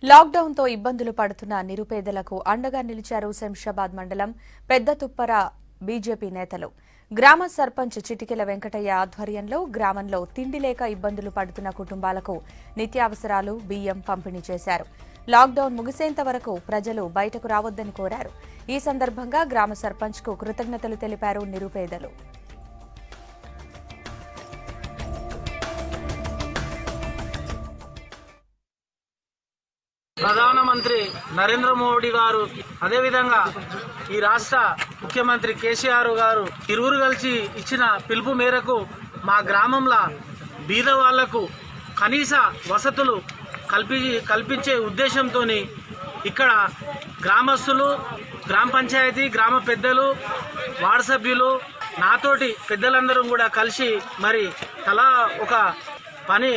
Lockdown తో ఇబ్బందులు పడుతున్న నిరుపేదలకు అండగా నిలిచారు శంషాబాద్ మండలం పెద్దతుప్పర బీజేపీ నేతలు. గ్రామ సర్పంచ్ చిటికెల వెంకటయ్య ఆధ్వర్యంలో గ్రామంలో తిండి లేక ఇబ్బందులు పడుతున్న కుటుంబాలకు నిత్యావసరాలు, బియ్యం పంపిణీ చేశారు. లాక్డౌన్ ముగిసేంత వరకు ప్రజలు బయటకు రావద్దని కోరారు. ఈ సందర్భంగా గ్రామ సర్పంచ్ కు కృతజ్ఞతలు తెలిపారు నిరుపేదలు. ప్రధానమంత్రి నరేంద్ర మోడీ గారు, అదేవిధంగా ఈ రాష్ట్ర ముఖ్యమంత్రి కేసీఆర్ గారు ఇరువురు కలిసి ఇచ్చిన పిలుపు మేరకు మా గ్రామంలో బీద వాళ్లకు కనీస వసతులు కల్పించే ఉద్దేశంతో ఇక్కడ గ్రామస్తులు, గ్రామ పంచాయతీ, గ్రామ పెద్దలు, వార్డు సభ్యులు, నాతోటి పెద్దలందరూ కూడా కలిసి మరి తలా ఒక పని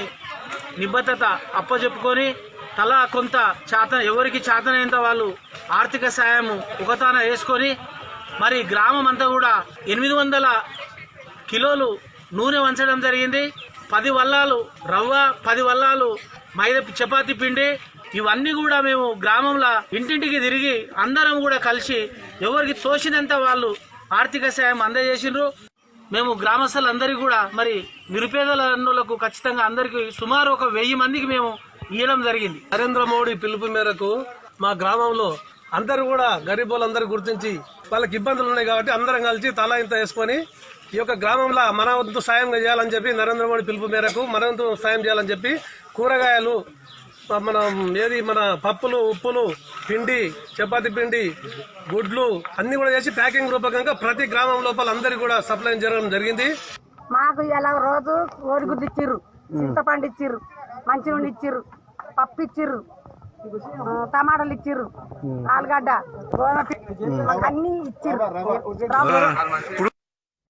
నిబద్ధత అప్పచెప్పుకొని తలా కొంత ఎవరికి చేతనైనంత వాళ్ళు ఆర్థిక సాయం ఒకతాన వేసుకొని మరి గ్రామం అంతా కూడా 800 కిలోలు నూనె వంచడం జరిగింది. 10 వల్లాలు రవ్వ, 10 వల్లాలు మైదా చపాతీ పిండి, ఇవన్నీ కూడా మేము గ్రామంలో ఇంటింటికి తిరిగి అందరం కూడా కలిసి ఎవరికి తోచినంత వాళ్ళు ఆర్థిక సాయం అందజేసిండ్రు. మేము గ్రామస్తులందరికీ కూడా మరి నిరుపేదలకు ఖచ్చితంగా అందరికీ సుమారు ఒక 1000 మందికి మేము ఇవ్వడం జరిగింది. నరేంద్ర మోడీ పిలుపు మేరకు మా గ్రామంలో అందరూ కూడా గరీబులందరూ గుర్తించి వాళ్ళకి ఇబ్బందులు ఉన్నాయి కాబట్టి అందరం కలిసి తలా ఇంత వేసుకొని ఈ యొక్క గ్రామంలో మన వంతు సాయం చేయాలని చెప్పి నరేంద్ర మోడీ పిలుపు మేరకు మన వంతు సాయం చేయాలని చెప్పి కూరగాయలు, మన పప్పులు, ఉప్పులు, పిండి, చపాతీ పిండి, గుడ్లు అన్ని కూడా చేసి ప్యాకింగ్ రూపకంగా ప్రతి గ్రామం లోపల అందరికి కూడా సప్లై చేయడం జరిగింది. మాకు ఇలా రోజు కోడిగుడ్లు ఇచ్చిర్రు, చింతపండు ఇచ్చిర్రు, మంచినూనె ఇచ్చిర్రు, పప్పు ఇచ్చిర్రు, టమాటాలు ఇచ్చిర్రు, ఆలుగడ్డ, గోధుమ అన్ని ఇచ్చిర్రు.